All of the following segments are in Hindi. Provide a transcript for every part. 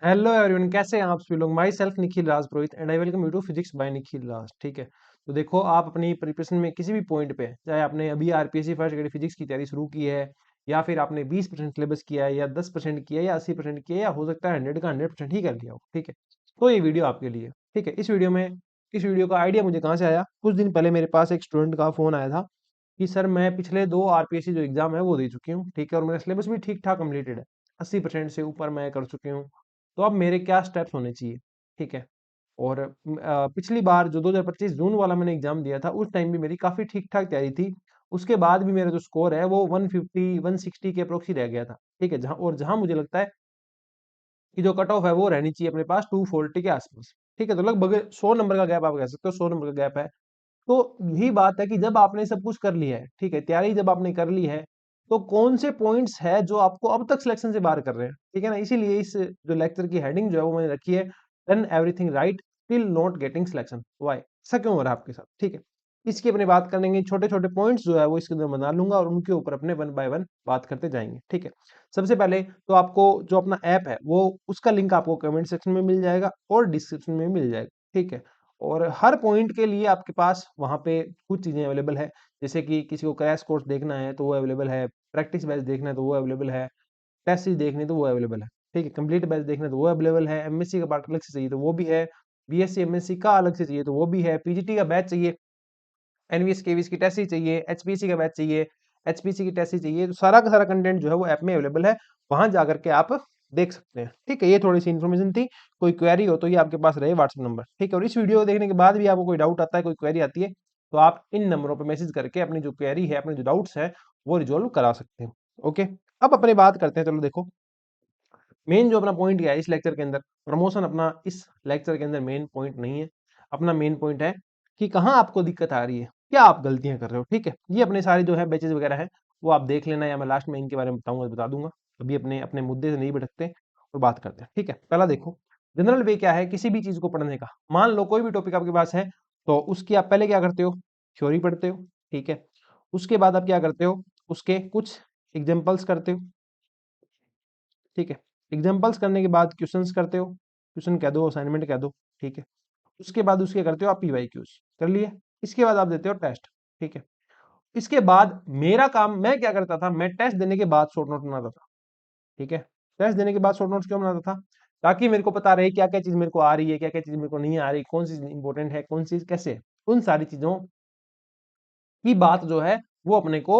हेलो एवरीवन, कैसे हैं आप सभी लोग। Myself Nikhil Raj Purohit and I welcome you to physics by Nikhil Raj. ठीक है, तो देखो, आप अपनी प्रिपरेशन में किसी भी पॉइंट पे, चाहे आपने अभी आरपीएससी फर्स्ट ग्रेड फिजिक्स की तैयारी शुरू की है, या फिर आपने 20% सिलेबस किया है, या 10% किया है, या 80% किया है, या हो सकता है 100 का 100% ही कर लिया हो। ठीक है, तो ये वीडियो आपके लिए। ठीक है, इस वीडियो का आइडिया मुझे कहाँ से आया, कुछ दिन पहले मेरे पास एक स्टूडेंट का फोन आया था कि सर, मैं पिछले 2 आरपीएससी जो एग्जाम है वो दे चुकी हूँ। ठीक है, और मेरा सिलेबस भी ठीक ठाक कंप्लीटेड है, 80% से ऊपर मैं कर चुकी हूँ। तो अब मेरे क्या स्टेप्स होने चाहिए। ठीक है, और पिछली बार जो 2025 जून वाला मैंने एग्जाम दिया था, उस टाइम भी मेरी काफी ठीक ठाक तैयारी थी। उसके बाद भी मेरा जो स्कोर है वो 150 160 के अप्रोक्स ही रह गया था। ठीक है, जहां मुझे लगता है कि जो कट ऑफ है वो रहनी चाहिए अपने पास 240 के आसपास। ठीक है, तो लगभग 100 नंबर का गैप आप कह सकते हो, 100 नंबर का गैप है। तो यही बात है कि जब आपने सब कुछ कर लिया है, ठीक है, तैयारी जब आपने कर ली है, तो कौन से पॉइंट्स है जो आपको अब तक सिलेक्शन से बाहर कर रहे हैं। ठीक है ना, इसीलिए इस जो लेक्चर की हेडिंग जो है वो मैंने रखी है, done everything right still not getting selection why. ऐसा क्यों हो रहा है आपके साथ। ठीक है, इसकी अपनी बात करेंगे, छोटे छोटे पॉइंट्स जो है वो इसके अंदर बना लूंगा और उनके ऊपर अपने वन बाय वन बात करते जाएंगे। ठीक है, सबसे पहले तो आपको जो अपना ऐप है वो उसका लिंक आपको कमेंट सेक्शन में मिल जाएगा और डिस्क्रिप्शन में मिल जाएगा। ठीक है, और हर पॉइंट के लिए आपके पास वहाँ पे कुछ चीज़ें अवेलेबल है। जैसे कि किसी को क्रैश कोर्स देखना है तो वो अवेलेबल है, प्रैक्टिस बैच देखना है तो वो अवेलेबल है, टेस्ट सीरीज देखनी है तो वो अवेलेबल है। ठीक है, कंप्लीट बैच देखना है तो वो अवेलेबल है, एमएससी का पार्ट अलग से चाहिए तो वो भी है, बीएससी एमएससी का अलग से चाहिए तो वो भी है, पीजीटी का बैच चाहिए, एनवीएस केवीएस की टेस्ट सीरीज चाहिए, एचपीसी का बैच चाहिए, एचपीसी की टेस्ट सीरीज चाहिए, तो सारा का सारा कंटेंट जो है वो ऐप में अवेलेबल है। वहां जाकर के आप देख सकते हैं। ठीक है, ये थोड़ी सी इन्फॉर्मेशन थी। कोई क्वेरी हो तो ये आपके पास रहे व्हाट्सएप नंबर। ठीक है, और इस वीडियो को देखने के बाद भी आपको कोई डाउट आता है, कोई क्वेरी आती है, तो आप इन नंबरों पर मैसेज करके अपनी जो क्वेरी है, अपने जो डाउट्स है, वो रिजोल्व करा सकते हैं। ओके, अब अपनी बात करते हैं। चलो देखो, मेन जो अपना पॉइंट क्या है इस लेक्चर के अंदर, प्रमोशन अपना इस लेक्चर के अंदर मेन पॉइंट नहीं है। अपना मेन पॉइंट है कि कहाँ आपको दिक्कत आ रही है, क्या आप गलतियां कर रहे हो। ठीक है, ये अपने सारे जो है बैचेज वगैरह है वो आप देख लेना, या मैं लास्ट में इनके बारे में बताऊंगा, बता दूंगा। अभी अपने अपने मुद्दे से नहीं भटकते और बात करते हैं। ठीक है, पहला देखो, जनरल वे क्या है किसी भी चीज को पढ़ने का। मान लो कोई भी टॉपिक आपके पास है, तो उसकी आप पहले क्या करते हो, थ्योरी पढ़ते हो। ठीक है, उसके बाद आप क्या करते हो, उसके कुछ एग्जाम्पल्स करते हो। ठीक है, एग्जाम्पल्स करने के बाद क्वेश्चंस करते हो, क्वेश्चन कह दो, असाइनमेंट कह दो। ठीक है, उसके बाद उसके करते हो आप पीवाई क्यूज, कर लिए। इसके बाद आप देते हो टेस्ट। ठीक है, इसके बाद मेरा काम, मैं क्या करता था, मैं टेस्ट देने के बाद शॉर्ट नोट बनाता था। ठीक है, टेस्ट देने के बाद शॉर्ट नोट्स क्यों बनाता था, ताकि मेरे को पता रहे क्या क्या चीज मेरे को आ रही है, क्या क्या चीज मेरे को नहीं आ रही, कौन सी चीज इंपॉर्टेंट है, कौन सी चीज कैसे है। उन सारी चीजों की बात जो है वो अपने को,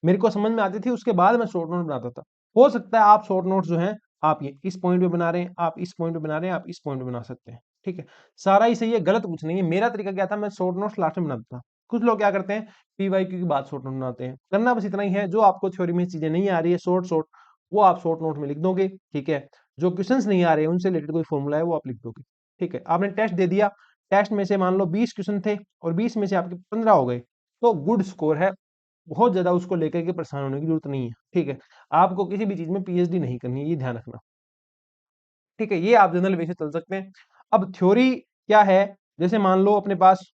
मेरे को समझ में आती थी, उसके बाद मैं शॉर्ट नोट बनाता था। हो सकता है आप शॉर्ट नोट्स जो हैं, आप ये इस पॉइंट पे बना रहे हैं, आप इस पॉइंट पे बना रहे हैं, आप इस पॉइंट पे बना सकते हैं। ठीक है, सारा ही सही है, गलत कुछ नहीं है। मेरा तरीका क्या था, मैं शॉर्ट नोट्स लास्ट में बनाता था। कुछ लोग क्या करते हैं, पीवाईक्यू की बात शॉर्ट नोट बनाते हैं। करना बस इतना ही है, जो आपको थ्योरी में चीजें नहीं आ रही है शॉर्ट शॉर्ट, वो आप शॉर्ट नोट में लिख दोगे। ठीक है, जो क्वेश्चंस नहीं आ रहे हैं उनसे रिलेटेड कोई फॉर्मूला है वो आप लिख दोगे। ठीक है, आपने टेस्ट दे दिया, टेस्ट में से मान लो 20 क्वेश्चन थे और 20 में से आपके 15 हो गए, तो गुड स्कोर है। बहुत ज्यादा उसको लेकर के परेशान होने की जरूरत नहीं है। ठीक है, आपको किसी भी चीज में पीएचडी नहीं करनी है, ये ध्यान रखना। ठीक है, ये आप जनरल वे से चल सकते हैं। अब थ्योरी क्या है, जैसे मान लो अपने पास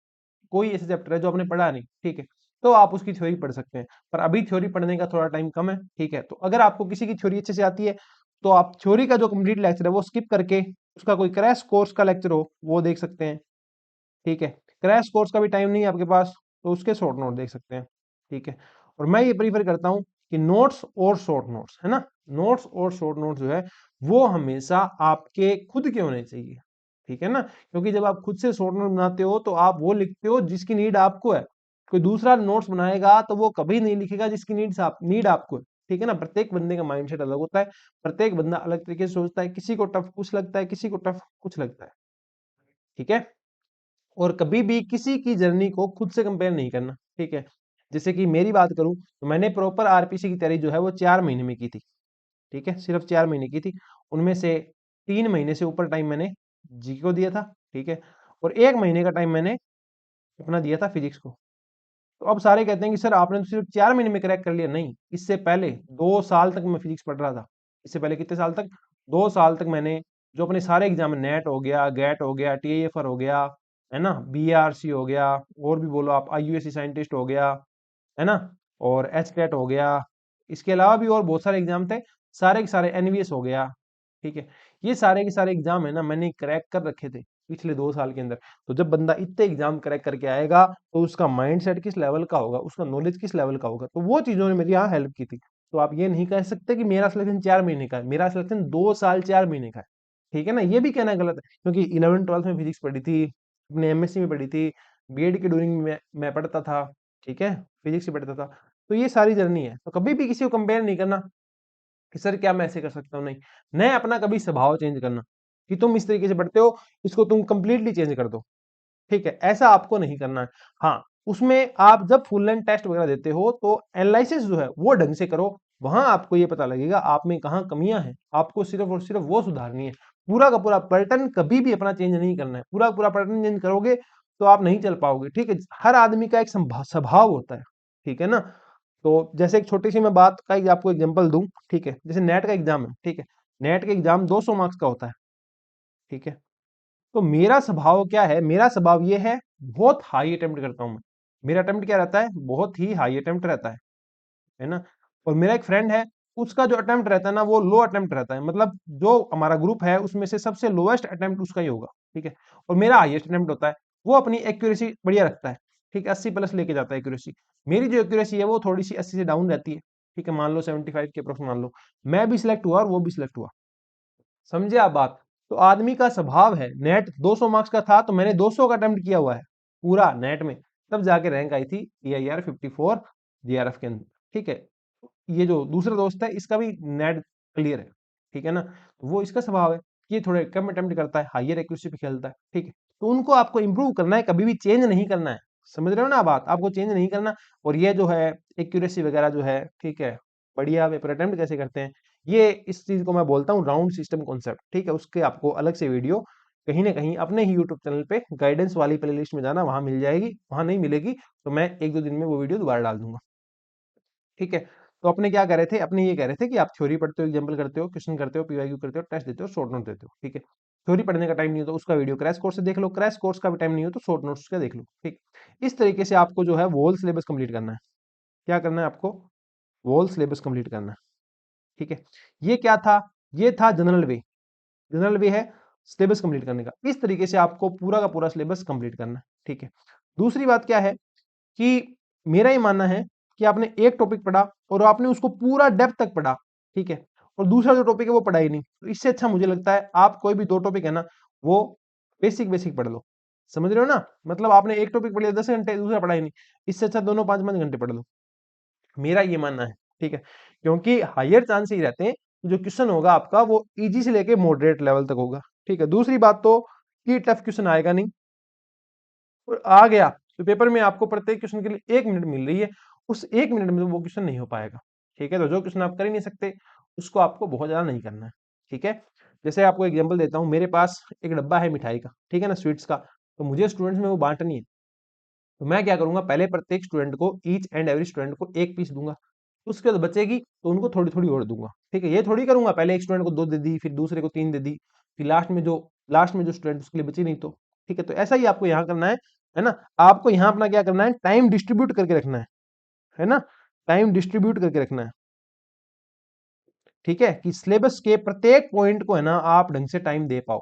कोई ऐसा चैप्टर है जो आपने पढ़ा नहीं। ठीक है, तो आप उसकी थ्योरी पढ़ सकते हैं, पर अभी थ्योरी पढ़ने का थोड़ा टाइम कम है। ठीक है, तो अगर आपको किसी की थ्योरी अच्छे से आती है, तो आप थ्योरी का जो कंप्लीट लेक्चर है वो स्किप करके उसका कोई क्रैश कोर्स का लेक्चर हो वो देख सकते हैं। ठीक है, क्रैश कोर्स का भी टाइम नहीं है आपके पास, तो उसके शॉर्ट नोट देख सकते हैं। ठीक है, और मैं ये प्रीफर करता हूँ कि नोट्स और शॉर्ट नोट्स है ना, नोट्स और शॉर्ट नोट्स जो है वो हमेशा आपके खुद के होने चाहिए। ठीक है ना, क्योंकि जब आप खुद से शॉर्ट नोट बनाते हो तो आप वो लिखते हो जिसकी नीड आपको है। कोई दूसरा नोट्स बनाएगा तो वो कभी नहीं लिखेगा जिसकी नीड आपको है। ठीक है ना, प्रत्येक बंदे का माइंडसेट अलग होता है, प्रत्येक बंदा अलग तरीके से सोचता है, किसी को टफ कुछ लगता है, किसी को टफ कुछ लगता है। ठीक है, और कभी भी किसी की जर्नी को खुद से कंपेयर नहीं करना। ठीक है, जैसे कि मेरी बात करूं तो मैंने प्रॉपर आरपीसी की तैयारी जो है वो 4 महीने में की थी। ठीक है, सिर्फ 4 महीने की थी। उनमें से 3 महीने से ऊपर टाइम मैंने जी को दिया था। ठीक है, और 1 महीने का टाइम मैंने अपना दिया था फिजिक्स को। तो अब सारे कहते हैं कि सर आपने तो सिर्फ 4 महीने में क्रैक कर लिया। नहीं, इससे पहले 2 साल तक मैं फिजिक्स पढ़ रहा था। इससे पहले कितने साल तक, 2 साल तक मैंने जो अपने सारे एग्जाम, नेट हो गया, गेट हो गया, टीआईएफआर हो गया, है ना, बीआरसी हो गया, और भी बोलो आप, आईयूएससी साइंटिस्ट हो गया, है ना, और एचकेट हो गया, इसके अलावा भी और बहुत सारे एग्जाम थे, सारे के सारे एनवीएस हो गया। ठीक है। ये सारे के सारे एग्जाम है ना मैंने क्रैक कर रखे थे पिछले 2 साल के अंदर। तो जब बंदा इतने एग्जाम क्रैक करके आएगा तो उसका माइंडसेट किस लेवल का होगा, उसका नॉलेज किस लेवल का होगा, तो वो चीजों ने मेरी यहाँ हेल्प की थी। तो आप ये नहीं कह सकते कि मेरा सिलेक्शन 4 महीने का है, मेरा सिलेक्शन 2 साल 4 महीने का है। ठीक है ना, ये भी कहना गलत है, क्योंकि 11th 12th में फिजिक्स पढ़ी थी, अपने एमएससी में पढ़ी थी, बीएड के ड्यूरिंग में मैं पढ़ता था। ठीक है, फिजिक्स से पढ़ता था। तो ये सारी जर्नी है, तो कभी भी किसी को कंपेयर नहीं करना कि सर क्या मैं ऐसे कर सकता हूँ, नहीं। नए अपना कभी स्वभाव चेंज करना कि तुम इस तरीके से पढ़ते हो, इसको तुम कंप्लीटली चेंज कर दो। ठीक है, ऐसा आपको नहीं करना है। हाँ, उसमें आप जब फुल लेंथ टेस्ट वगैरह देते हो तो एनालिसिस जो है वो ढंग से करो, वहां आपको ये पता लगेगा आप में कहाँ कमियां हैं, आपको सिर्फ और सिर्फ वो सुधारनी है। पूरा का पूरा पैटर्न कभी भी अपना चेंज नहीं करना है, पूरा का पूरा पैटर्न चेंज करोगे तो आप नहीं चल पाओगे। ठीक है, हर आदमी का एक स्वभाव होता है। ठीक है ना, तो जैसे एक छोटी सी मैं बात का आपको एग्जांपल दूं। ठीक है, जैसे नेट का एग्जाम है। ठीक है, नेट का एग्जाम 200 मार्क्स का होता है। ठीक है, तो मेरा स्वभाव क्या है, मेरा स्वभाव ये है, बहुत हाई अटेम्प्ट करता हूं मैं। मेरा अटेम्प्ट क्या रहता है, बहुत ही हाई अटेम्प्ट रहता है ना। और मेरा एक फ्रेंड है, उसका जो अटेम्प्ट रहता है ना वो लो अटेम्प्ट रहता है, मतलब जो हमारा ग्रुप है उसमें से सबसे लोएस्ट अटेम्प्ट उसका ही होगा। ठीक है, और मेरा हाईएस्ट अटेम्प्ट होता है। वो अपनी एक्यूरेसी बढ़िया रखता है। ठीक है, 80+ लेके जाता है एक्यूरेसी। मेरी जो एक्यूरेसी है वो थोड़ी सी 80 से डाउन रहती है। ठीक है, मान लो 75 के अप्रोक्स मान लो। मैं भी सिलेक्ट हुआ और वो भी सिलेक्ट हुआ। समझे आप बात। तो आदमी का स्वभाव है, नेट 200 मार्क्स का था तो मैंने 200 का अटेम्प्ट किया हुआ है पूरा नेट में, तब जाके रैंक आई थी EIR 54 JRF के अंदर। ठीक है, ये जो दूसरा दोस्त है इसका भी नेट क्लियर है। ठीक है ना, वो इसका स्वभाव है कि ये थोड़े कम अटेम्प्ट करता है, हायर एक्यूरेसी पे खेलता है। ठीक है, तो उनको आपको इंप्रूव करना है, कभी भी चेंज नहीं करना है। समझ रहे हो ना बात, आपको चेंज नहीं करना। और ये जो है एक्यूरेसी वगैरह जो है, ठीक है, बढ़िया पेपर अटेम्प्ट कैसे करते हैं, ये इस चीज को मैं बोलता हूँ राउंड सिस्टम कॉन्सेप्ट। ठीक है, उसके आपको अलग से वीडियो कहीं ना कहीं अपने ही यूट्यूब चैनल पे गाइडेंस वाली प्लेलिस्ट में जाना, वहां मिल जाएगी। वहां नहीं मिलेगी तो मैं 1-2 दिन में वो वीडियो दोबारा डाल दूंगा। ठीक है, तो अपने क्या कह रहे थे, अपने ये कह रहे थे कि आप थ्योरी पढ़ते हो, एग्जाम्पल करते हो, क्वेश्चन करते हो, पीवाईक्यू करते हो, टेस्ट देते हो, शॉर्ट नोट देते हो। ठीक है, थ्योरी पढ़ने का टाइम नहीं हो तो उसका वीडियो क्रैश कोर्स से देख लो, क्रैश कोर्स का भी टाइम नहीं हो तो शॉर्ट नोट्स का देख लो। ठीक, इस तरीके से आपको जो है वोल सिलेबस कंप्लीट करना है। क्या करना है आपको, वोल सिलेबस कंप्लीट करना है। ठीक है, ये क्या था, ये था जनरल वे। जनरल वे है सिलेबस कंप्लीट करने का। इस तरीके से आपको पूरा का पूरा सिलेबस कंप्लीट करना है। ठीक है, दूसरी बात क्या है कि मेरा ये मानना है कि आपने एक टॉपिक पढ़ा और आपने उसको पूरा डेप्थ तक पढ़ा। ठीक है, और दूसरा जो टॉपिक है वो पढ़ा ही नहीं, तो इससे अच्छा मुझे लगता है आप कोई भी 2 टॉपिक है ना वो बेसिक बेसिक पढ़ लो। समझ रहे हो ना, मतलब आपने एक टॉपिक पढ़ लिया 10 घंटे, दूसरा पढ़ा ही नहीं, इससे अच्छा दोनों 5-5 घंटे पढ़ लो। मेरा ये मानना है। ठीक है, क्योंकि हायर चांस ही रहते हैं कि जो क्वेश्चन होगा आपका वो इजी से लेके मॉडरेट लेवल तक होगा। ठीक है, दूसरी बात तो कि टफ क्वेश्चन आएगा नहीं, और आ गया तो पेपर में आपको प्रत्येक क्वेश्चन के लिए 1 मिनट मिल रही है, उस 1 मिनट में वो क्वेश्चन नहीं हो पाएगा। ठीक है, तो जो क्वेश्चन आप कर ही नहीं सकते उसको आपको बहुत ज्यादा नहीं करना है। ठीक है, जैसे आपको एग्जांपल देता हूँ, मेरे पास एक डब्बा है मिठाई का, ठीक है ना, स्वीट्स का, तो मुझे स्टूडेंट्स में वो बांटनी है। तो मैं क्या करूंगा, पहले प्रत्येक स्टूडेंट को, ईच एंड एवरी स्टूडेंट को एक पीस दूंगा। उसके बाद बचेगी तो उनको थोड़ी थोड़ी और दूंगा। ठीक है, ये थोड़ी करूंगा पहले एक स्टूडेंट को 2 दे दी, फिर दूसरे को 3 दे दी, फिर लास्ट में जो स्टूडेंट उसके लिए बची नहीं तो। ठीक है, तो ऐसा ही आपको यहाँ करना है ना। आपको यहाँ अपना क्या करना है, टाइम डिस्ट्रीब्यूट करके रखना है ना, टाइम डिस्ट्रीब्यूट करके रखना है। ठीक है, कि सिलेबस के प्रत्येक पॉइंट को है ना आप ढंग से टाइम दे पाओ।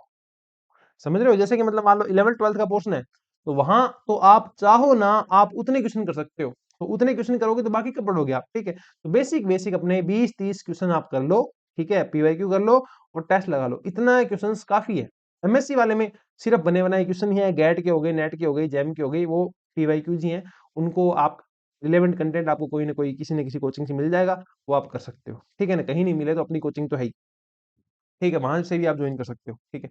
समझ रहे हो, जैसे कि मतलब मान लो 11th 12th का पोर्शन है, तो वहां तो आप चाहो ना आप उतने क्वेश्चन कर सकते हो, तो उतने क्वेश्चन करोगे तो बाकी कब पढ़ोगे आप। ठीक है, तो बेसिक बेसिक अपने 20-30 क्वेश्चन आप कर लो। ठीक है, पीवाईक्यू कर लो और टेस्ट लगा लो, इतना क्वेश्चन काफी है। एमएससी वाले में सिर्फ बने बनाए क्वेश्चन ही है, गेट के हो गए, नेट के हो गई, जैम के हो गई, वो पीवाईक्यू ही है। उनको आप रिलेवेंट कंटेंट आपको कोई ना कोई किसी न किसी कोचिंग से मिल जाएगा, वो आप कर सकते हो। ठीक है ना, कहीं नहीं मिले तो अपनी कोचिंग तो है ही। ठीक है, वहां से भी आप ज्वाइन कर सकते हो। ठीक है,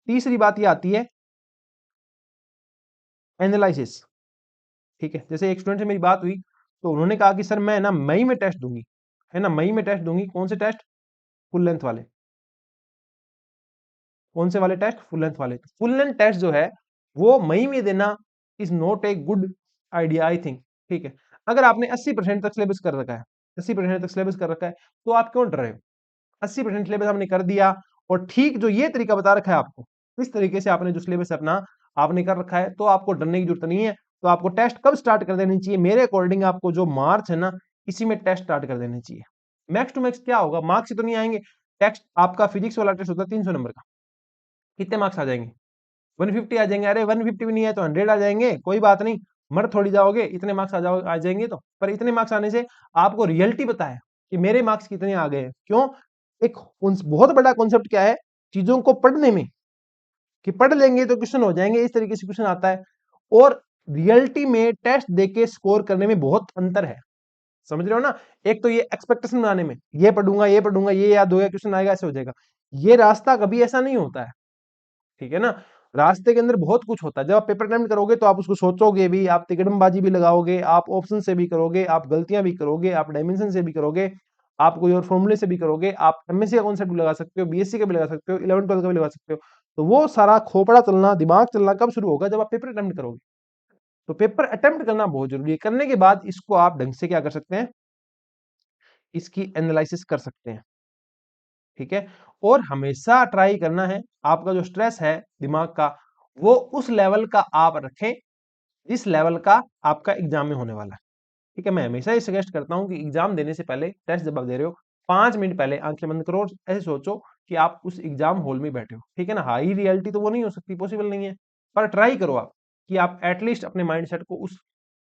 तीसरी बात ये आती है एनालिसिस। ठीक है, जैसे एक स्टूडेंट से मेरी बात हुई तो उन्होंने कहा कि सर मैं ना मई में टेस्ट दूंगी, है ना, मई में टेस्ट दूंगी। कौन से टेस्ट, फुल लेंथ वाले। कौन से वाले टेस्ट, फुल लेंथ वाले। फुल लेंथ टेस्ट जो है वो मई में देना is not a good idea I think. ठीक है, अगर आपने 80% तक सिलेबस कर रखा है, 80% तक सिलेबस कर रखा है, तो आप क्यों डर रहे हो। 80% सिलेबस आपने कर दिया, और ठीक जो ये तरीका बता रखा है आपको, इस तरीके से आपने जो सिलेबस अपना आपने कर रखा है, तो आपको डरने की जरूरत नहीं है। तो आपको टेस्ट कब स्टार्ट कर देनी चाहिए, मेरे अकॉर्डिंग आपको जो मार्च है ना, इसी में टेस्ट स्टार्ट कर देने चाहिए। मैक्स टू मैक्स क्या होगा, मार्क्स से तो नहीं आएंगे, टेक्स्ट आपका फिजिक्स वाला टेस्ट होता है 300 नंबर का, कितने मार्क्स आ जाएंगे? 150 आ जाएंगे। अरे 150 भी नहीं है तो 100 आ जाएंगे, कोई बात नहीं, मर थोड़ी जाओगे, इतने मार्क्स आ जाएंगे। तो पर इतने मार्क्स आने से आपको रियलिटी पता है कि मेरे मार्क्स कितने आ गए हैं। क्यों? एक बहुत बड़ा कॉन्सेप्ट क्या है चीजों को पढ़ने में, कि पढ़ लेंगे तो क्वेश्चन हो जाएंगे, इस तरीके से क्वेश्चन आता है। और रियलिटी में टेस्ट देके स्कोर करने में बहुत अंतर है, समझ रहे हो ना? एक तो ये एक्सपेक्टेशन बनाने में, ये पढ़ूंगा, ये याद होगा, क्वेश्चन आएगा, ऐसे हो जाएगा, ये रास्ता कभी ऐसा नहीं होता है, ठीक है ना? रास्ते के अंदर बहुत कुछ होता है। जब आप पेपर अटेम्प्ट करोगे तो आप उसको सोचोगे भी, आप तिकड़मबाजी भी लगाओगे, आप ऑप्शन से भी करोगे, आप गलतियां भी करोगे, आप डायमेंशन से भी करोगे, आप कोई और फॉर्मूले से भी करोगे, आप एमएससी का कॉन्सेप्ट भी लगा सकते हो, बीएससी का भी लगा सकते हो, 11 12 का भी लगा सकते हो। तो वो सारा खोपड़ा चलना, दिमाग चलना कब शुरू होगा? जब आप पेपर अटेम्प्ट करोगे। तो पेपर अटेम्प्ट करना बहुत जरूरी है। करने के बाद इसको आप ढंग से क्या कर सकते हैं, इसकी एनालिसिस कर सकते हैं, ठीक है? और हमेशा ट्राई करना है, आपका जो स्ट्रेस है दिमाग का, वो उस लेवल का आप रखें जिस लेवल का आपका एग्जाम में होने वाला है, ठीक है? मैं हमेशा ये सजेस्ट करता हूं कि एग्जाम देने से पहले, टेस्ट जब आप दे रहे हो, 5 मिनट पहले आंखें बंद करो और ऐसे सोचो कि आप उस एग्जाम हॉल में बैठे हो, ठीक है ना? हाई रियलिटी तो वो नहीं हो सकती, पॉसिबल नहीं है, पर ट्राई करो आप कि आप एटलीस्ट अपने माइंड सेट को उस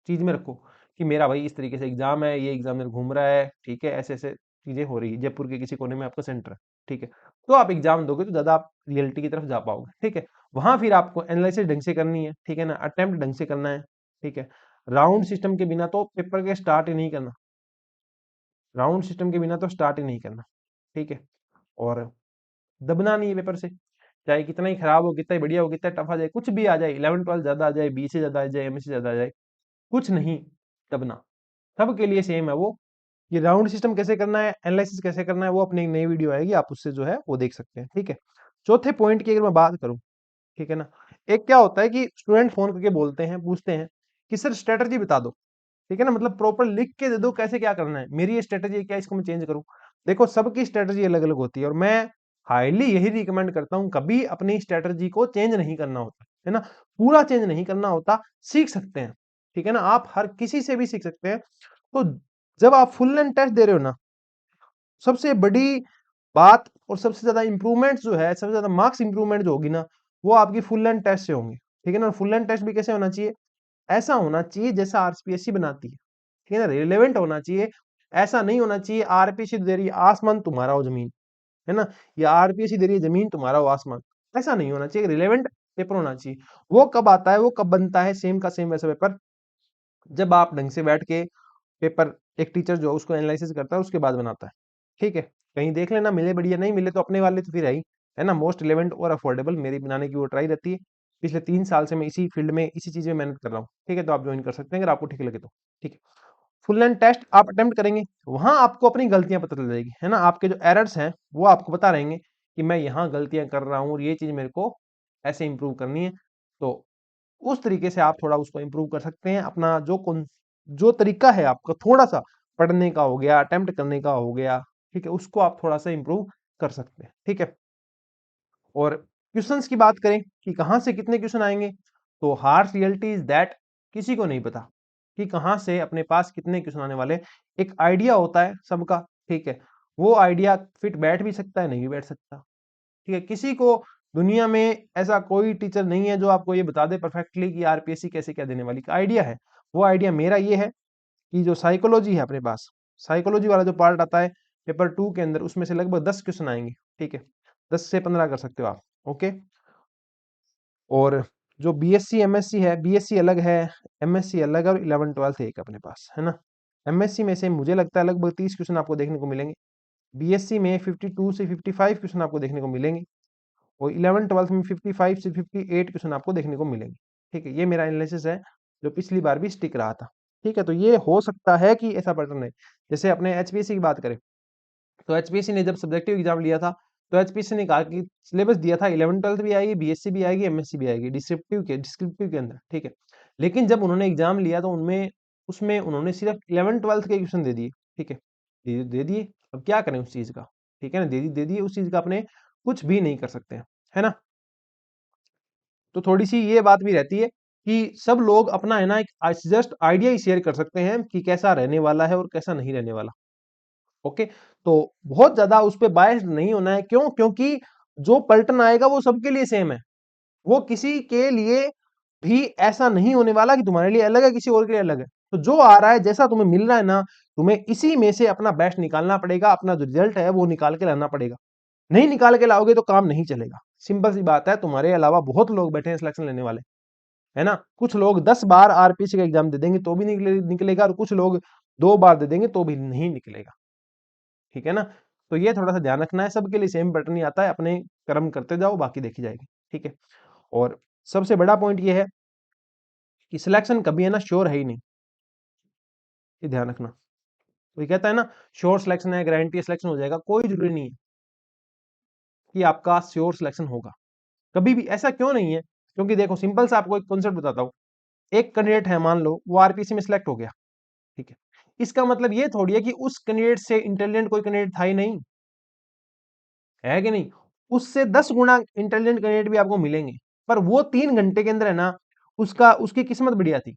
चीज में रखो कि मेरा भाई इस तरीके से एग्जाम है, ये एग्जामिनर घूम रहा है, ठीक है, ऐसे ऐसे चीजें हो रही है, जयपुर के किसी कोने में आपका सेंटर है, ठीक है? तो आप एग्जाम दोगे तो ज्यादा आप रियलिटी की तरफ जा पाओगे, ठीक है? वहां फिर आपको एनालिसिस ढंग से करनी है, ठीक है ना? अटेम्प्ट ढंग से करना है, ठीक है? राउंड सिस्टम के बिना तो पेपर के स्टार्ट ही नहीं करना, राउंड सिस्टम के बिना तो स्टार्ट ही नहीं करना, ठीक है? और दबना नहीं है पेपर से, चाहे कितना ही खराब हो, कितना ही बढ़िया हो, कितना टफ आ जाए, कुछ भी आ जाए, 11 12 ज्यादा आ जाए, बी से ज्यादा आ जाए, एम से ज्यादा आ जाए, कुछ नहीं दबना। सबके लिए सेम है वो। ये राउंड सिस्टम कैसे करना है, एनालिसिस कैसे करना है, वो अपनी एक नई वीडियो आएगी, आप उससे जो है वो देख सकते हैं, ठीक है? चौथे पॉइंट की अगर मैं बात करूं, ठीक है ना, एक क्या होता है कि स्टूडेंट फोन करके बोलते हैं, पूछते हैं कि सर स्ट्रेटजी बता दो, ठीक है ना? मतलब प्रॉपर लिख के दे दो कैसे क्या करना है, मेरी ये स्ट्रेटजी है, क्या इसको मैं चेंज करूं? देखो सबकी स्ट्रेटजी अलग अलग होती है, और मैं हाईली यही रिकमेंड करता हूं, कभी अपनी स्ट्रेटजी को चेंज नहीं करना होता है ना, पूरा चेंज नहीं करना होता, सीख सकते हैं, ठीक है ना? आप हर किसी से भी सीख सकते हैं। तो जब आप फुल लेंथ टेस्ट दे रहे हो ना, सबसे बड़ी बात और सबसे ज्यादा इंप्रूवमेंट जो है, सबसे ज्यादा मार्क्स इंप्रूवमेंट जो होगी ना, वो आपकी फुल लेंथ टेस्ट से होंगे, ठीक है ना? फुल लेंथ टेस्ट भी कैसे होना चाहिए? ऐसा होना चाहिए जैसा आरपीएससी बनाती है, ठीक है ना? रिलेवेंट होना चाहिए, ऐसा नहीं होना चाहिए आरपीएससी दे रही है आसमान तुम्हारा हो जमीन, है ना, या आरपीएससी दे रही है जमीन तुम्हारा हो आसमान, ऐसा नहीं होना चाहिए। रिलेवेंट पेपर होना चाहिए। वो कब आता है, वो कब बनता है सेम का सेम वैसा पेपर? जब आप ढंग से बैठ के पेपर, एक टीचर जो उसको एनालिसिस करता है उसके बाद बनाता है, ठीक है? कहीं देख लेना, मिले बढ़िया, नहीं मिले तो अपने वाले तो फिर है ना? मोस्ट रिलेवेंट और अफोर्डेबल मेरी बनाने की वो ट्राई रहती है। पिछले 3 साल से मैं इसी फील्ड में, इसी चीज में मेहनत कर रहा हूँ, ठीक है? तो आप ज्वाइन कर सकते हैं अगर आपको ठीक लगे तो, ठीक है? फुल लेंथ टेस्ट आप अटेम्प्ट करेंगे, वहां आपको अपनी गलतियां पता चल जाएगी, है ना? आपके जो एरर्स हैं वो आपको बता रहेंगे कि मैं यहाँ गलतियां कर रहा हूँ और ये चीज मेरे को ऐसे इंप्रूव करनी है। तो उस तरीके से आप थोड़ा उसको इंप्रूव कर सकते हैं। अपना जो तरीका है आपका, थोड़ा सा पढ़ने का हो गया, अटेम्प्ट करने का हो गया, ठीक है, उसको आप थोड़ा सा इंप्रूव कर सकते हैं, ठीक है? और क्वेश्चंस की बात करें कि कहाँ से कितने क्वेश्चन आएंगे, तो हार्श रियलिटी इज दैट किसी को नहीं पता कि कहाँ से अपने पास कितने क्वेश्चन आने वाले। एक आइडिया होता है सबका, ठीक है? वो आइडिया फिट बैठ भी सकता है, नहीं भी बैठ सकता, ठीक है? किसी को दुनिया में ऐसा कोई टीचर नहीं है जो आपको ये बता दे परफेक्टली कि आरपीएससी कैसे क्या देने वाली, आइडिया है। वो आइडिया मेरा ये है कि जो साइकोलॉजी है अपने पास, साइकोलॉजी वाला जो पार्ट आता है पेपर 2 के अंदर, उसमें से लगभग 10 क्वेश्चन आएंगे, ठीक है? 10 से 15 कर सकते हो आप, ओके? और जो बीएससी एमएससी है, बीएससी अलग है, एमएससी अलग है, और 11 12 एक अपने पास, है ना? एमएससी में से मुझे लगता है लगभग 30 क्वेश्चन आपको देखने को मिलेंगे, बीएससी में 52 से 55 क्वेश्चन आपको देखने को मिलेंगे, और 11 12 में 55 से 58 क्वेश्चन आपको देखने को मिलेंगे, ठीक है? ये मेरा एनालिसिस है जो पिछली बार भी स्टिक रहा था, ठीक है? तो ये हो सकता है कि ऐसा पैटर्न है। जैसे अपने एचपीएससी की बात करें, तो एचपीएससी ने जब सब्जेक्टिव एग्जाम लिया था, तो एचपीएससी ने कहा कि सिलेबस दिया था 11 12 भी आएगी, बीएससी भी आएगी, एमएससी भी आएगी, डिस्क्रिप्टिव के अंदर, ठीक है? लेकिन जब उन्होंने एग्जाम लिया तो उनमें उसमें उन्होंने सिर्फ 11 12 के क्वेश्चन दे दिए, ठीक है? दे दिए, अब क्या करें उस चीज का, ठीक है ना? दे दिए उस चीज का, अपने कुछ भी नहीं कर सकते हैं, है ना? तो थोड़ी सी ये बात भी रहती है कि सब लोग अपना, है ना, एक जस्ट आइडिया ही शेयर कर सकते हैं कि कैसा रहने वाला है और कैसा नहीं रहने वाला। ओके, तो बहुत ज्यादा उस पर बायस नहीं होना है। क्यों? क्योंकि जो पलटन आएगा वो सबके लिए सेम है, वो किसी के लिए भी ऐसा नहीं होने वाला कि तुम्हारे लिए अलग है, किसी और के लिए अलग है। तो जो आ रहा है, जैसा तुम्हें मिल रहा है ना, तुम्हें इसी में से अपना बेस्ट निकालना पड़ेगा, अपना जो रिजल्ट है वो निकाल के लाना पड़ेगा। नहीं निकाल के लाओगे तो काम नहीं चलेगा। सिंपल सी बात है, तुम्हारे अलावा बहुत लोग बैठे हैं सिलेक्शन लेने वाले, है ना। कुछ लोग 10 बार आरपीसी का एग्जाम दे देंगे तो भी निकलेगा, और कुछ लोग 2 बार दे देंगे तो भी नहीं निकलेगा। ठीक है ना। तो ये थोड़ा सा ध्यान रखना है, सबके लिए सेम पैटर्न नहीं आता है, अपने कर्म करते जाओ, बाकी देखी जाएगी। ठीक है। और सबसे बड़ा पॉइंट ये है कि सिलेक्शन कभी है ना श्योर है ही नहीं, ये ध्यान रखना। कोई कहता है ना श्योर सिलेक्शन है, गारंटी सिलेक्शन हो जाएगा, कोई जरूरी नहीं है कि आपका श्योर सिलेक्शन होगा। कभी भी ऐसा क्यों नहीं है? क्योंकि देखो, सिंपल सा आपको एक कॉन्सेप्ट बताता हूँ। एक कैंडिडेट है, मान लो वो आरपीसी में सिलेक्ट हो गया, ठीक है। इसका मतलब ये थोड़ी है कि उस कैंडिडेट से इंटेलिजेंट कोई कैंडिडेट था ही नहीं, है कि नहीं। उससे 10 गुना इंटेलिजेंट कैंडिडेट भी आपको मिलेंगे, पर वो 3 घंटे के अंदर है ना, उसका उसकी किस्मत बढ़िया थी।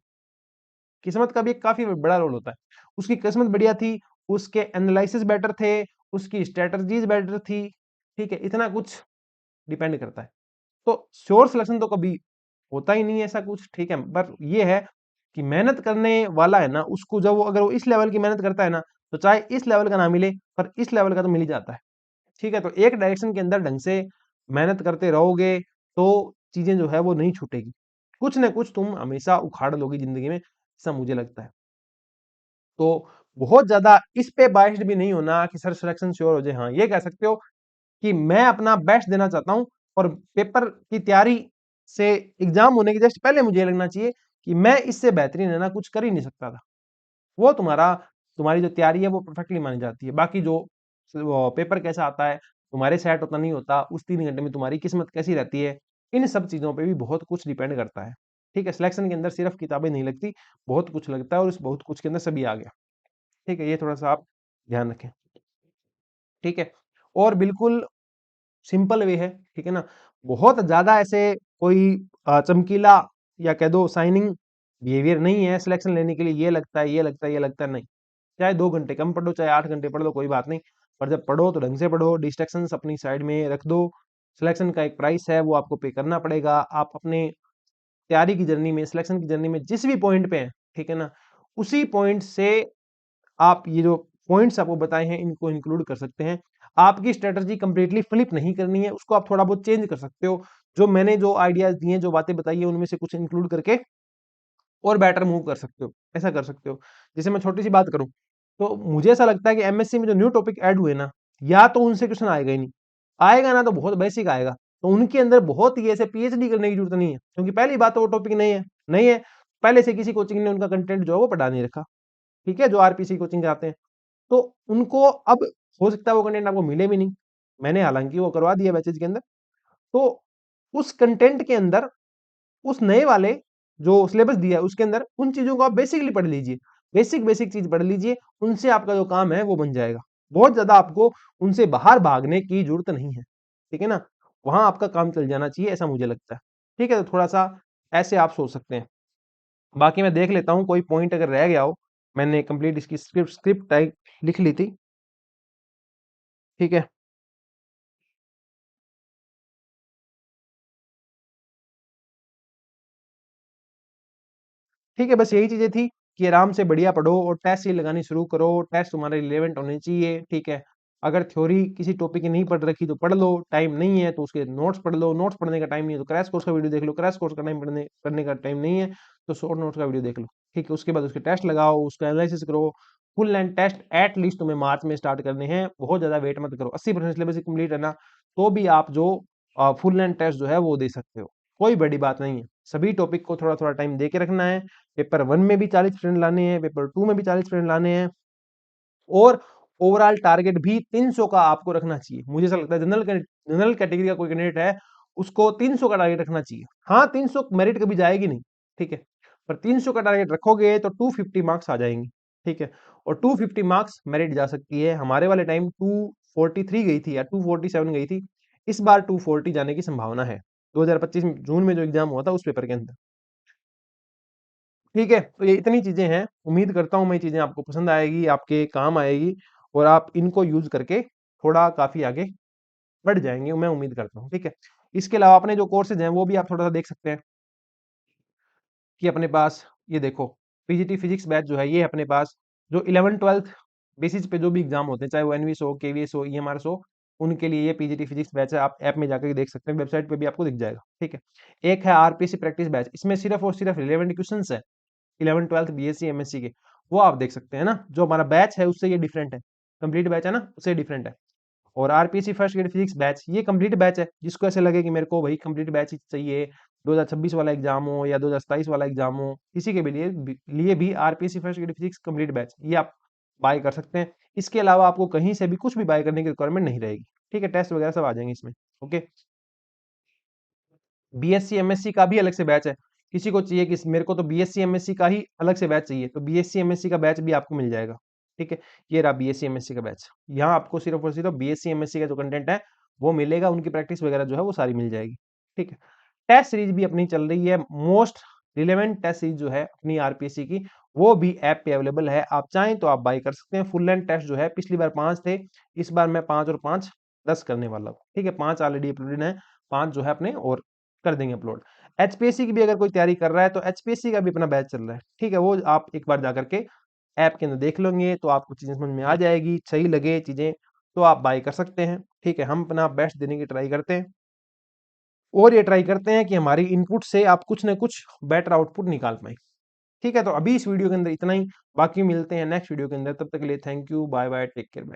किस्मत का भी एक काफी बड़ा रोल होता है। उसकी किस्मत बढ़िया थी, उसके एनालिसिस बेटर थे, उसकी स्ट्रेटजीज बेटर थी। ठीक है, इतना कुछ डिपेंड करता है। तो श्योर सिलेक्शन तो कभी होता ही नहीं है ऐसा कुछ। ठीक है, पर ये है कि मेहनत करने वाला है ना, उसको जब वो अगर वो इस लेवल की मेहनत करता है ना, तो चाहे इस लेवल का ना मिले, पर इस लेवल का तो मिल ही जाता है। ठीक है, तो एक डायरेक्शन के अंदर ढंग से मेहनत करते रहोगे तो चीजें जो है वो नहीं छूटेगी। कुछ ना कुछ तुम हमेशा उखाड़ लोगे जिंदगी में, ऐसा मुझे लगता है। तो बहुत ज्यादा इस पे बाइस्ड भी नहीं होना कि सर सिलेक्शन श्योर हो जाए। हाँ, ये कह सकते हो कि मैं अपना बेस्ट देना चाहता हूँ, और पेपर की तैयारी से एग्जाम होने के जस्ट पहले मुझे ये लगना चाहिए कि मैं इससे बेहतरीन है ना कुछ कर ही नहीं सकता था। वो तुम्हारी जो तैयारी है वो परफेक्टली मानी जाती है। बाकी जो वो पेपर कैसा आता है, तुम्हारे सेट होता नहीं होता, उस 3 घंटे में तुम्हारी किस्मत कैसी रहती है, इन सब चीजों पे भी बहुत कुछ डिपेंड करता है। ठीक है, सिलेक्शन के अंदर सिर्फ किताबें नहीं लगती, बहुत कुछ लगता है, और उस बहुत कुछ के अंदर सभी आ गया। ठीक है, ये थोड़ा सा आप ध्यान रखें। ठीक है, और बिल्कुल सिंपल वे है, ठीक है ना। बहुत ज्यादा ऐसे कोई चमकीला या कह दो शाइनिंग बिहेवियर नहीं है सिलेक्शन लेने के लिए। ये लगता है, ये लगता है, ये लगता है, नहीं। चाहे 2 घंटे कम पढ़ो, चाहे 8 घंटे पढ़ लो, कोई बात नहीं, पर जब पढ़ो तो ढंग से पढ़ो, डिस्ट्रैक्शंस अपनी साइड में रख दो। सिलेक्शन का एक प्राइस है, वो आपको पे करना पड़ेगा। आप अपने तैयारी की जर्नी में, सिलेक्शन की जर्नी में जिस भी पॉइंट पे हैं, ठीक है ना, उसी पॉइंट से आप ये जो पॉइंट्स आपको बताए हैं इनको इंक्लूड कर सकते हैं। आपकी स्ट्रेटजी कंप्लीटली फ्लिप नहीं करनी है, उसको आप थोड़ा बहुत चेंज कर सकते हो। जो मैंने जो आइडियाज दिए, जो बातें बताई है, उनमें से कुछ इंक्लूड करके और बेटर मूव कर सकते हो, ऐसा कर सकते हो। जैसे मैं छोटी सी बात करूं, तो मुझे ऐसा लगता है कि एमएससी में जो न्यू टॉपिक ऐड हुए ना, या तो उनसे क्वेश्चन आएगा ही नहीं, आएगा ना तो बहुत बेसिक आएगा। तो उनके अंदर बहुत ही ऐसे पीएचडी करने की जरूरत नहीं है, क्योंकि पहली बात तो वो टॉपिक नहीं है, नहीं है। पहले से किसी कोचिंग ने उनका कंटेंट जो है वो पढ़ा नहीं रखा। ठीक है, जो आरपीसी कोचिंग कराते हैं, तो उनको अब हो सकता है वो कंटेंट आपको मिले भी नहीं। मैंने हालांकि वो करवा दिया बैचेज के अंदर। तो उस कंटेंट के अंदर, उस नए वाले जो सिलेबस दिया है उसके अंदर उन चीजों को आप बेसिकली पढ़ लीजिए, बेसिक बेसिक चीज पढ़ लीजिए। उनसे आपका जो काम है वो बन जाएगा। बहुत ज्यादा आपको उनसे बाहर भागने की जरूरत नहीं है। ठीक है ना, वहां आपका काम चल जाना चाहिए, ऐसा मुझे लगता है। ठीक है, तो थोड़ा सा ऐसे आप सोच सकते हैं। बाकी मैं देख लेता हूँ कोई पॉइंट अगर रह गया हो। मैंने कंप्लीट इसकी स्क्रिप्ट स्क्रिप्ट टाइप लिख ली थी। ठीक है। ठीक है, बस यही चीजें थी कि आराम से बढ़िया पढ़ो और टेस्ट ही लगानी शुरू करो। टेस्ट तुम्हारे रिलेवेंट होने चाहिए। ठीक है, अगर थ्योरी किसी टॉपिक की नहीं पढ़ रखी तो पढ़ लो, टाइम नहीं है तो उसके नोट्स पढ़ लो, नोट्स पढ़ने का टाइम नहीं है तो क्रैश कोर्स का वीडियो देख लो, क्रैश कोर्स का टाइम पढ़ने करने का टाइम नहीं है तो शॉर्ट नोट्स का वीडियो देख लो। ठीक है, उसके बाद उसके टेस्ट लगाओ, उसका एनालिसिस करो। Full length test at least तुम्हें मार्च में स्टार्ट करने हैं, बहुत ज्यादा वेट मत करो। 80% सिलेबस कंप्लीट है ना, तो भी आप जो फुल लेंथ टेस्ट जो है वो दे सकते हो, कोई बड़ी बात नहीं है। सभी टॉपिक को थोड़ा थोड़ा टाइम दे के रखना है। पेपर 1 में भी 40% लाने हैं, पेपर 2 में भी 40% लाने हैं, और ओवरऑल टारगेट भी 300 का आपको रखना चाहिए। मुझे ऐसा लगता है जनरल कैटेगरी का कोई कैंडिडेट है, उसको 300 का टारगेट रखना चाहिए। हाँ, 300 मेरिट कभी जाएगी नहीं, ठीक है, पर 300 का टारगेट रखोगे तो 250 मार्क्स आ जाएंगे। ठीक है, और 250 मार्क्स मेरिट जा सकती है। हमारे वाले टाइम 243 गई थी या 247 गई थी, इस बार 240 जाने की संभावना है। 2025 जून में जो एग्जाम हुआ था उस पेपर के अंदर। ठीक है, तो ये इतनी चीजें हैं। उम्मीद करता हूँ मैं ये चीजें आपको पसंद आएगी, आपके काम आएगी। और आप इनको यूज करके थोड़ा काफी आगे बढ़ जाएंगे, मैं उम्मीद करता हूँ। ठीक है, इसके अलावा अपने जो कोर्सेज हैं वो भी आप थोड़ा सा देख सकते हैं कि अपने पास ये देखो, पीजीटी फिजिक्स बैच जो है ये अपने पास जो 11th-12th बेसिस पे जो भी एग्जाम होते हैं, चाहे वो एनवीएस हो, केवीएस हो, ईएमआरएस हो, उनके लिए ये पीजीटी फिजिक्स बैच है। आप ऐप में जाकर के देख सकते हैं, वेबसाइट पे भी आपको दिख जाएगा। ठीक है, एक है आरपीएससी प्रैक्टिस बैच, इसमें सिर्फ और सिर्फ रिलेवेंट क्वेश्चंस है 11th-12th बीएससी एमएससी के, वो आप देख सकते हैं ना। जो हमारा बैच है उससे ये डिफरेंट है, कंप्लीट बैच है ना, उससे डिफरेंट है। और RPSC first grade physics batch ये कंप्लीट बैच है, जिसको ऐसे लगे कि मेरे को भाई कंप्लीट बैच ही चाहिए, 2026 वाला एग्जाम हो या 2027 वाला एग्जाम हो, किसी के भी लिए भी RPSC first grade physics complete batch ये आप बाय कर सकते हैं। इसके अलावा आपको कहीं से भी कुछ भी बाय करने की रिक्वायरमेंट नहीं रहेगी। ठीक है, टेस्ट वगैरह सब आ जाएंगे इसमें। ओके, बीएससी एमएससी का भी अलग से बैच है, किसी को चाहिए कि मेरे को तो बीएससी एमएससी का ही अलग से बैच चाहिए, तो बीएससी एमएससी का बैच भी आपको मिल जाएगा। ठीक है, ये रहा बीएससी एमएससी का बैच, यहाँ आपको सिर्फ और सिर्फ बीएससी एमएससी का जो कंटेंट है वो मिलेगा, उनकी प्रैक्टिस वगैरह जो है वो सारी मिल जाएगी। ठीक है, टेस्ट सीरीज भी अपनी चल रही है, मोस्ट रिलेवेंट टेस्ट सीरीज जो है अपनी आरपीएससी की, वो भी ऐप पे अवेलेबल है, आप चाहें तो आप बाय कर सकते हैं। फुल लेंथ टेस्ट जो है पिछली बार 5 थे, इस बार मैं 5 और 5 10 करने वाला हूँ। ठीक है, 5 ऑलरेडी अपलोडेड है, 5 जो है अपने और कर देंगे अपलोड। एचपीएससी की भी अगर कोई तैयारी कर रहा है तो एचपीएससी का भी अपना बैच चल रहा है। ठीक है, वो आप एक बार जाकर के ऐप के अंदर देख लेंगे तो आपको चीजें समझ में आ जाएगी, सही लगे चीजें तो आप बाय कर सकते हैं। ठीक है, हम अपना बेस्ट देने की ट्राई करते हैं, और ये ट्राई करते हैं कि हमारी इनपुट से आप कुछ ना कुछ बेटर आउटपुट निकाल पाए। ठीक है, तो अभी इस वीडियो के अंदर इतना ही, बाकी मिलते हैं नेक्स्ट वीडियो के अंदर, तब तक के लिए thank you, bye bye, take care, bye.